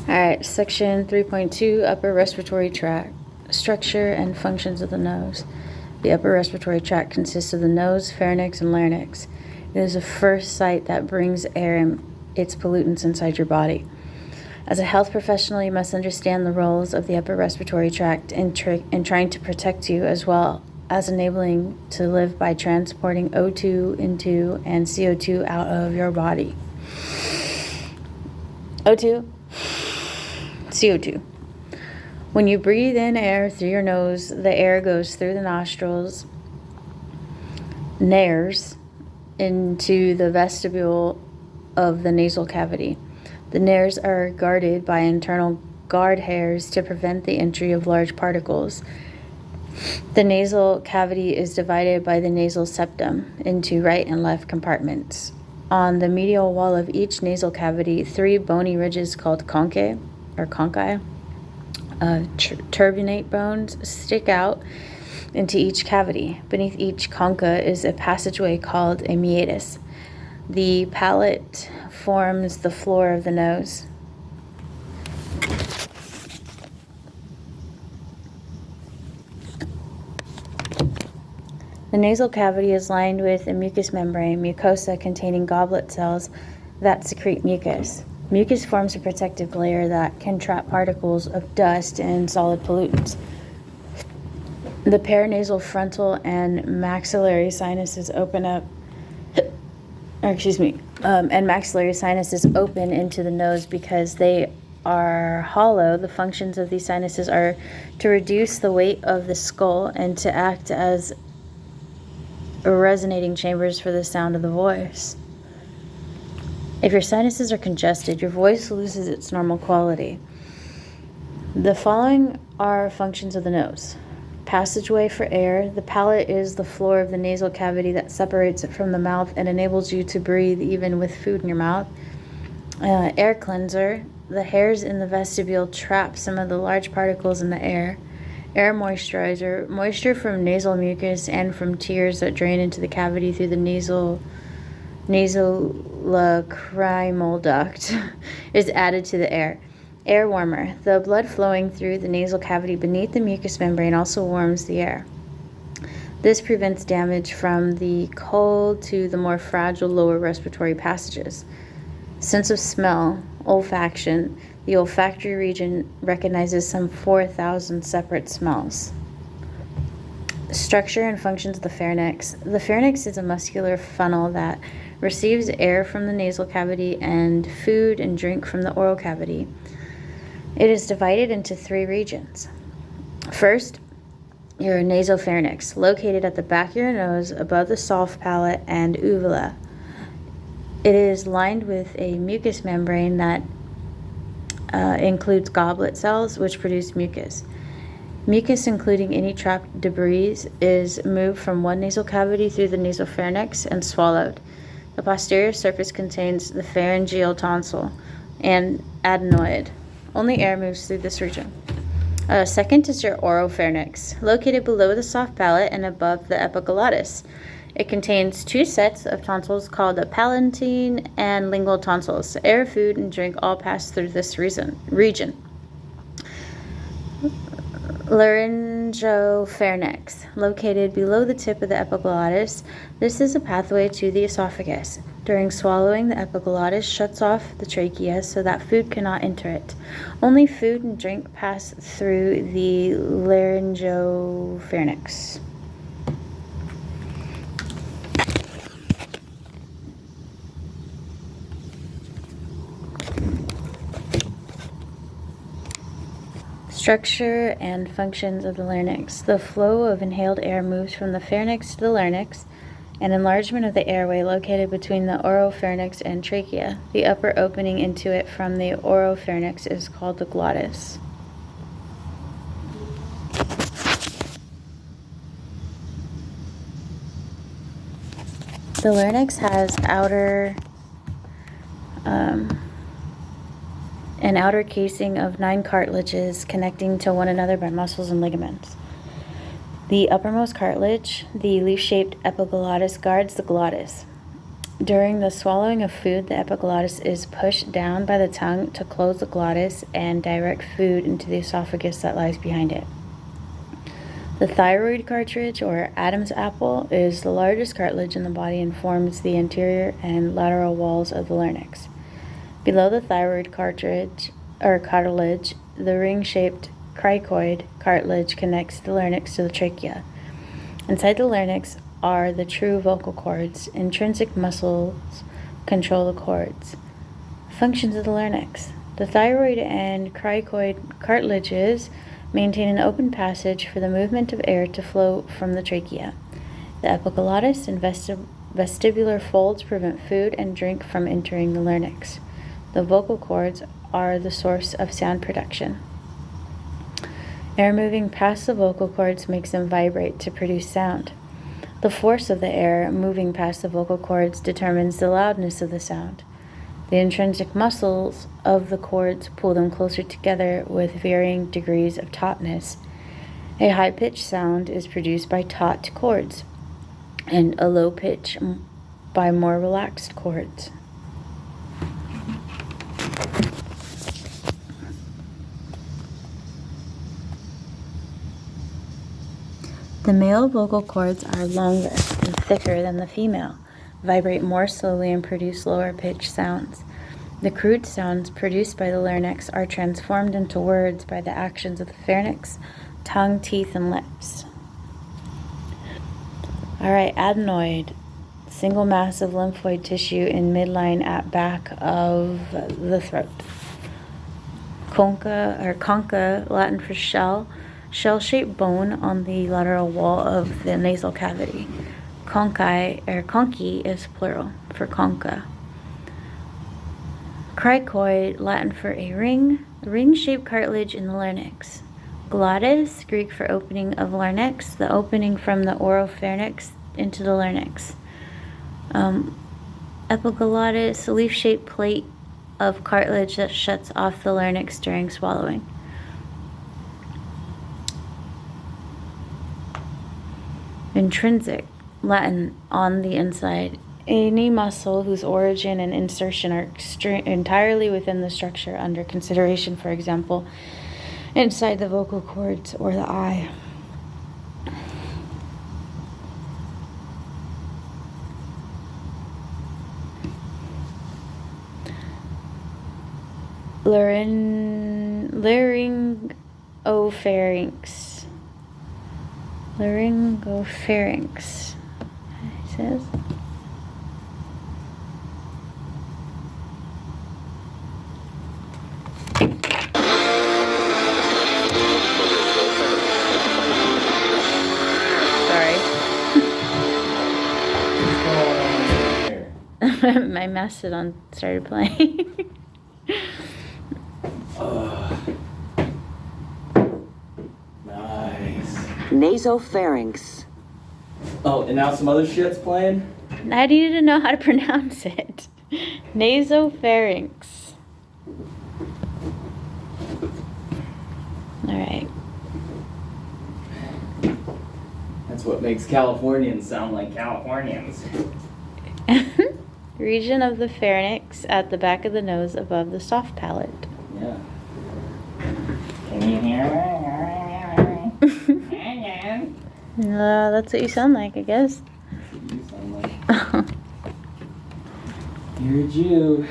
All right, section 3.2, upper respiratory tract, structure and functions of the nose. The upper respiratory tract consists of the nose, pharynx, and larynx. It is the first site that brings air and its pollutants inside your body. As a health professional, you must understand the roles of the upper respiratory tract in trying to protect you, as well as enabling to live by transporting O2 into and CO2 out of your body. O2, CO2. When you breathe in air through your nose, the air goes through the nostrils, nares, into the vestibule of the nasal cavity. The nares are guarded by internal guard hairs to prevent the entry of large particles. The nasal cavity is divided by the nasal septum into right and left compartments. On the medial wall of each nasal cavity, 3 bony ridges called conchae, turbinate bones stick out into each cavity. Beneath each concha is a passageway called a meatus. The palate forms the floor of the nose. The nasal cavity is lined with a mucous membrane, mucosa containing goblet cells that secrete mucus. Mucus forms a protective layer that can trap particles of dust and solid pollutants. The paranasal frontal and maxillary sinuses open into the nose because they are hollow. The functions of these sinuses are to reduce the weight of the skull and to act as resonating chambers for the sound of the voice. If your sinuses are congested, your voice loses its normal quality. The following are functions of the nose. Passageway for air. The palate is the floor of the nasal cavity that separates it from the mouth and enables you to breathe even with food in your mouth. Air cleanser. The hairs in the vestibule trap some of the large particles in the air. Air moisturizer. Moisture from nasal mucus and from tears that drain into the cavity through the nasolacrimal duct is added to the air. Air warmer. The blood flowing through the nasal cavity beneath the mucous membrane also warms the air. This prevents damage from the cold to the more fragile lower respiratory passages. Sense of smell. Olfaction. The olfactory region recognizes some 4,000 separate smells. Structure and functions of the pharynx. The pharynx is a muscular funnel that receives air from the nasal cavity and food and drink from the oral cavity. It is divided into 3 regions. First, your nasopharynx, located at the back of your nose above the soft palate and uvula. It is lined with a mucous membrane that includes goblet cells, which produce mucus. Mucus, including any trapped debris, is moved from one nasal cavity through the nasopharynx and swallowed. The posterior surface contains the pharyngeal tonsil and adenoid. Only air moves through this region. Second is your oropharynx, located below the soft palate and above the epiglottis. It contains 2 sets of tonsils called the palatine and lingual tonsils. Air, food, and drink all pass through this region. Laryngopharynx, located below the tip of the epiglottis. This is a pathway to the esophagus. During swallowing, the epiglottis shuts off the trachea so that food cannot enter it. Only food and drink pass through the laryngopharynx. Structure and functions of the larynx. The flow of inhaled air moves from the pharynx to the larynx, an enlargement of the airway located between the oropharynx and trachea. The upper opening into it from the oropharynx is called the glottis. The larynx has an outer casing of 9 cartilages connecting to one another by muscles and ligaments. The uppermost cartilage, the leaf-shaped epiglottis, guards the glottis. During the swallowing of food, the epiglottis is pushed down by the tongue to close the glottis and direct food into the esophagus that lies behind it. The thyroid cartilage, or Adam's apple, is the largest cartilage in the body and forms the anterior and lateral walls of the larynx. Below the thyroid cartilage, the ring-shaped cricoid cartilage connects the larynx to the trachea. Inside the larynx are the true vocal cords. Intrinsic muscles control the cords. Functions of the larynx. The thyroid and cricoid cartilages maintain an open passage for the movement of air to flow from the trachea. The epiglottis and vestibular folds prevent food and drink from entering the larynx. The vocal cords are the source of sound production. Air moving past the vocal cords makes them vibrate to produce sound. The force of the air moving past the vocal cords determines the loudness of the sound. The intrinsic muscles of the cords pull them closer together with varying degrees of tautness. A high-pitched sound is produced by taut cords, and a low pitch by more relaxed cords. The male vocal cords are longer and thicker than the female, vibrate more slowly, and produce lower pitched sounds. The crude sounds produced by the larynx are transformed into words by the actions of the pharynx, tongue, teeth, and lips. Alright, adenoid, single mass of lymphoid tissue in midline at back of the throat. Concha, Latin for shell, shell-shaped bone on the lateral wall of the nasal cavity. Conchi is plural for concha. Cricoid, Latin for a ring-shaped cartilage in the larynx. Glottis, Greek for opening of larynx, the opening from the oropharynx into the larynx. Epiglottis, leaf-shaped plate of cartilage that shuts off the larynx during swallowing. Intrinsic, Latin, on the inside. Any muscle whose origin and insertion are entirely within the structure under consideration, for example, inside the vocal cords or the eye. Laryngopharynx. Laryngopharynx, it says. Sorry. My Mastodon started playing. Nice. Nasopharynx. Oh, and now some other shit's playing? I needed to know how to pronounce it. Nasopharynx. Alright. That's what makes Californians sound like Californians. Region of the pharynx at the back of the nose above the soft palate. Yeah. Can you hear me? No, that's what you sound like, I guess. That's what you sound like. You're a Jew.